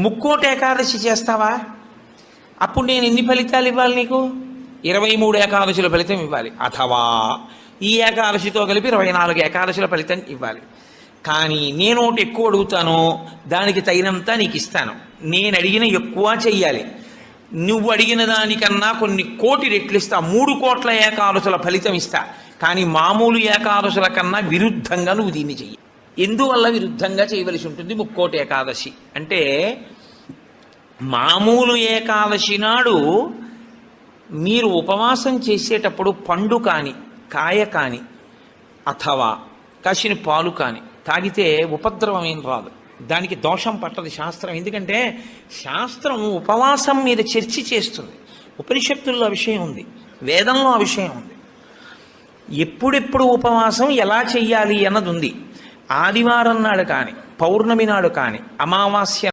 ముక్కోటి ఏకాదశి చేస్తావా? అప్పుడు నేను ఎన్ని ఫలితాలు ఇవ్వాలి నీకు? 23 ఏకాదశుల ఫలితం ఇవ్వాలి. అథవా ఈ ఏకాదశితో కలిపి 24 ఏకాదశుల ఫలితం ఇవ్వాలి. కానీ నేను ఒకటి ఎక్కువ అడుగుతాను, దానికి తగినంత నీకు ఇస్తాను. నేను అడిగిన ఎక్కువ చెయ్యాలి. నువ్వు అడిగిన దానికన్నా కొన్ని కోటి రెట్లు ఇస్తా. 3 కోట్ల ఏకాదశుల ఫలితం ఇస్తా. కానీ మామూలు ఏకాదశుల కన్నా విరుద్ధంగా నువ్వు దీన్ని చెయ్యి. ఎందువల్ల విరుద్ధంగా చేయవలసి ఉంటుంది ముక్కోటి ఏకాదశి అంటే, మామూలు ఏకాదశి నాడు మీరు ఉపవాసం చేసేటప్పుడు పండు కాని, కాయ కాని, అథవా కాసిన పాలు కాని తాగితే ఉపద్రవం ఏం రాదు. దానికి దోషం పట్టదు శాస్త్రం. ఎందుకంటే శాస్త్రం ఉపవాసం మీద చర్చ చేస్తుంది. ఉపనిషత్తుల్లో ఆ విషయం ఉంది, వేదంలో ఆ విషయం ఉంది. ఎప్పుడెప్పుడు ఉపవాసం ఎలా చెయ్యాలి అన్నది ఉంది. ఆదివారం నాడు కానీ, పౌర్ణమి నాడు కానీ, అమావాస్య